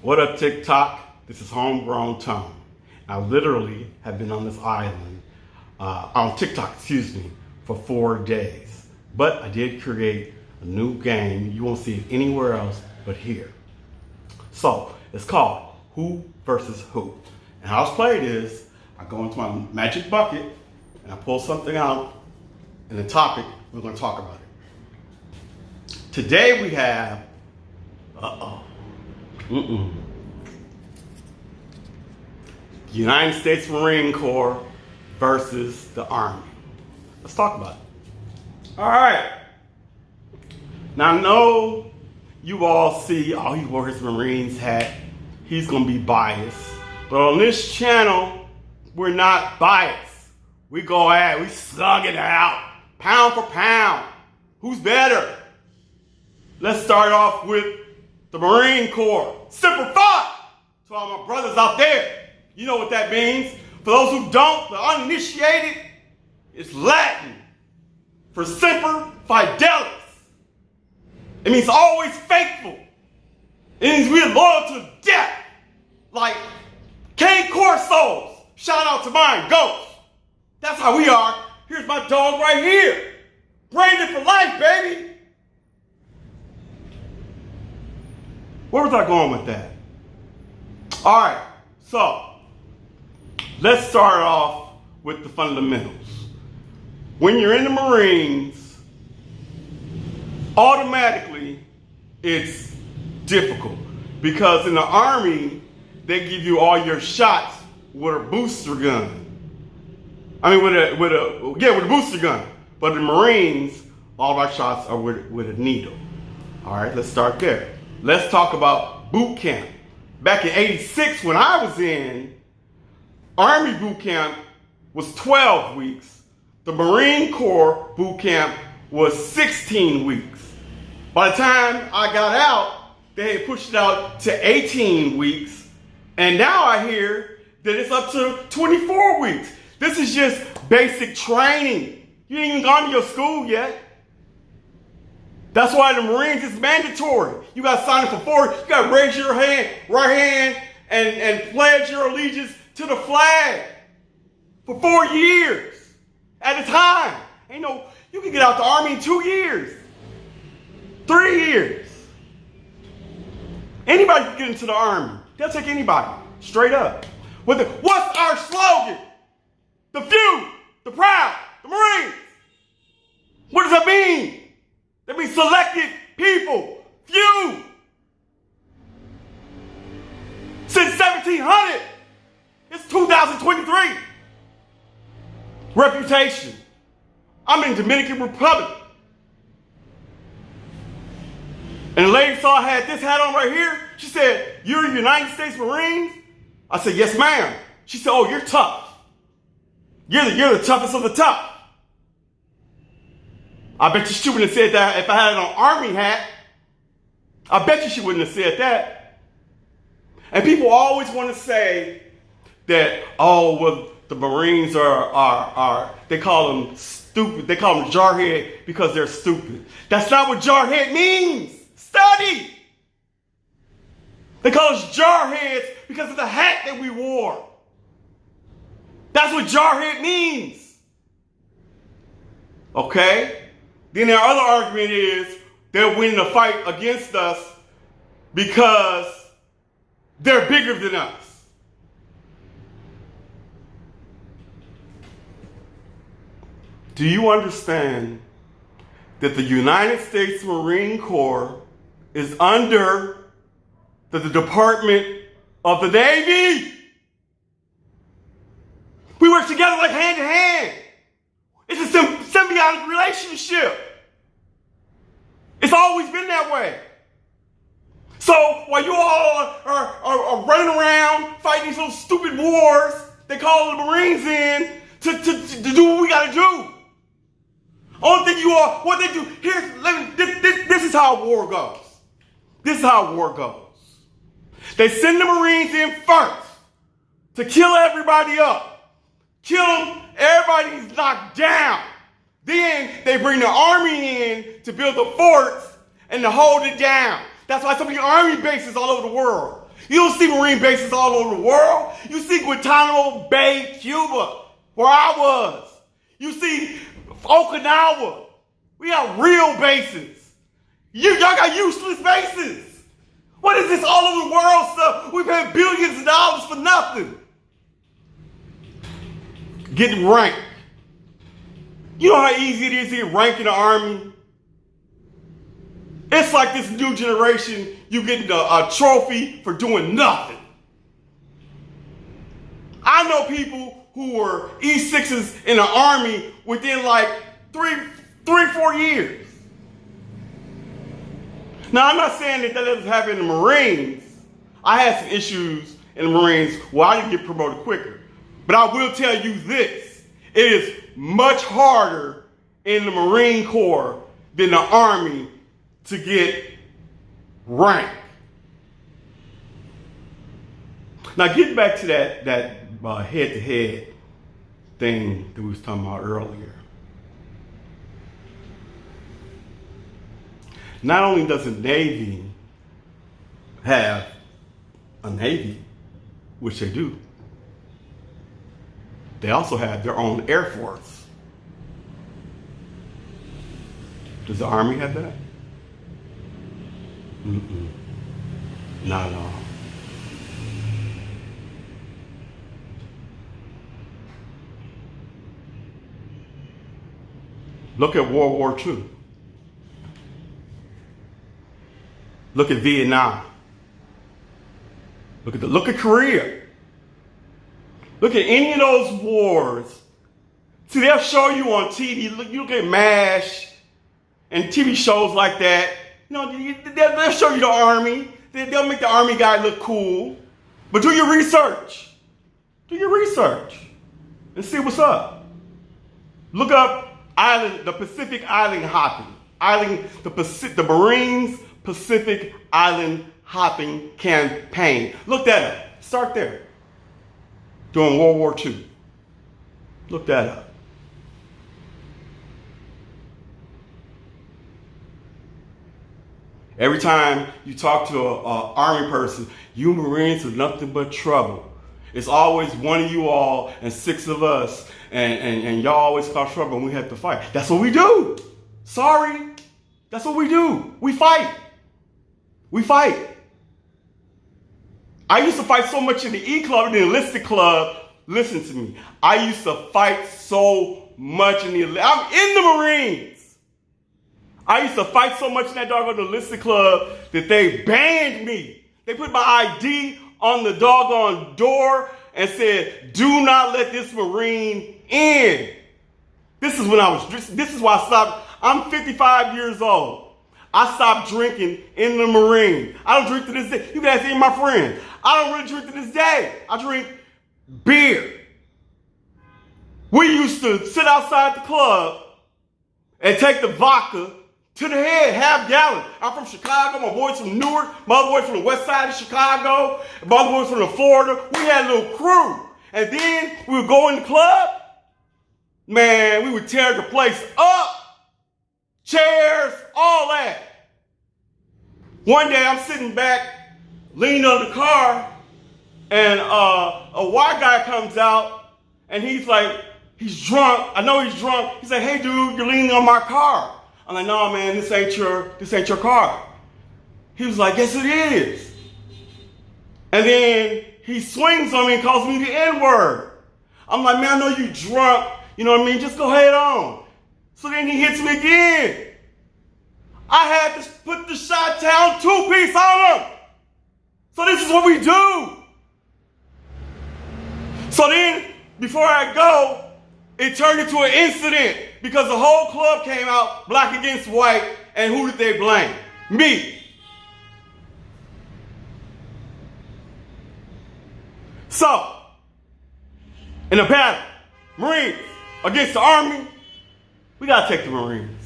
What up, TikTok? This is Homegrown Tone. I literally have been on this island, on TikTok, for 4 days. But I did create a new game. You won't see it anywhere else but here. So, it's called Who versus Who. And how it's played is, I go into my magic bucket and I pull something out, and the topic, we're going to talk about it. Today we have, the United States Marine Corps versus the Army. Let's talk about it. All right. Now I know you all see, oh, he wore his Marines hat. He's going to be biased. But on this channel, we're not biased. We go at it, we slug it out, pound for pound. Who's better? Let's start off with the Marine Corps. Semper Fi! To all my brothers out there. You know what that means. For those who don't, the uninitiated, it's Latin for Semper Fidelis. It means always faithful. It means we're loyal to death. Like King Corso's. Shout out to mine, Ghost. That's how we are. Here's my dog right here. Brandon for life, baby. Where was I going with that? All right, so let's start off with the fundamentals. When you're in the Marines, automatically it's difficult because in the Army, they give you all your shots with a booster gun. I mean, with a booster gun. But in the Marines, all of our shots are with a needle. All right, let's start there. Let's talk about boot camp. Back in '86, when I was in, Army boot camp was 12 weeks. The Marine Corps boot camp was 16 weeks. By the time I got out, they had pushed it out to 18 weeks. And now I hear that it's up to 24 weeks. This is just basic training. You ain't even gone to your school yet. That's why the Marines is mandatory. You got to sign up for 4. You got to raise your hand, right hand, and pledge your allegiance to the flag for 4 years at a time. Ain't no, you can get out the Army in 2 years, 3 years. Anybody can get into the Army. They'll take anybody, straight up. What's our slogan? The few, the proud, the Marines. What does that mean? That means selected people, few. Since 1700, it's 2023. Reputation. I'm in Dominican Republic. And the lady saw I had this hat on right here. She said, "You're United States Marines?" I said, "Yes, ma'am." She said, "Oh, you're tough. You're the toughest of the tough." I bet you she wouldn't have said that if I had an Army hat. I bet you she wouldn't have said that. And people always want to say that, oh, well, the Marines are they call them stupid. They call them jarhead because they're stupid. That's not what jarhead means. Study. They call us jarheads because of the hat that we wore. That's what jarhead means. Okay? Then their other argument is they're winning the fight against us because they're bigger than us. Do you understand that the United States Marine Corps is under the Department of the Navy? We work together like hand in hand. It's a symbiotic relationship. It's always been that way. So while you all are running around fighting these little stupid wars, they call the Marines in to do what we gotta do. Only thing what they do, this is how war goes. This is how war goes. They send the Marines in first to kill everybody up. Kill them, everybody's knocked down. Then they bring the Army in to build the forts and to hold it down. That's why so many Army bases all over the world. You don't see Marine bases all over the world. You see Guantanamo Bay, Cuba, where I was. You see Okinawa. We got real bases. Y'all got useless bases. What is this all over the world stuff? We've had billions of dollars for nothing. Getting ranked. You know how easy it is to get ranked in the Army? It's like this new generation, you getting a trophy for doing nothing. I know people who were E6s in the Army within like three, 4 years. Now, I'm not saying that doesn't happen in the Marines. I had some issues in the Marines where I didn't get promoted quicker. But I will tell you this. It is much harder in the Marine Corps than the Army to get rank. Now, getting back to that head-to-head thing that we was talking about earlier. Not only does the Navy have a Navy, which they do, they also have their own Air Force. Does the Army have that? Not at all. Look at World War II. Look at Vietnam. Look at Korea. Look at any of those wars. See, they'll show you on TV. You look at MASH and TV shows like that. You know, they'll show you the Army. They'll make the Army guy look cool. But do your research. Do your research and see what's up. Look up the Pacific Island hopping. The Marines Pacific Island hopping campaign. Look that up. Start there. During World War II. Look that up. Every time you talk to an Army person, you Marines are nothing but trouble. It's always one of you all and 6 of us, and y'all always cause trouble and we have to fight. That's what we do. Sorry. That's what we do. We fight. We fight. I used to fight so much in the E Club and the enlisted club. Listen to me. I used to fight so much I'm in the Marines. I used to fight so much in that doggone enlisted club that they banned me. They put my ID on the doggone door and said, "Do not let this Marine in." This is why I stopped. I'm 55 years old. I stopped drinking in the Marine. I don't drink to this day. You guys see my friends. I don't really drink to this day. I drink beer. We used to sit outside the club and take the vodka to the head, half gallon. I'm from Chicago. My boys from Newark. My other boys from the west side of Chicago. My other boys from the Florida. We had a little crew. And then we would go in the club. Man, we would tear the place up. Chairs, all that. One day I'm sitting back, leaning on the car, and a white guy comes out, and he's like, he's drunk. I know he's drunk. He's like, "Hey, dude, you're leaning on my car." I'm like, "No, man, this ain't your car." He was like, "Yes, it is." And then he swings on me and calls me the N-word. I'm like, "Man, I know you drunk. You know what I mean? Just go head on." So then he hits me again. I had to put the Chi-Town 2-piece on him. So this is what we do. So then, before I go, it turned into an incident because the whole club came out black against white, and who did they blame? Me. So, in a battle, Marines against the Army, we gotta take the Marines.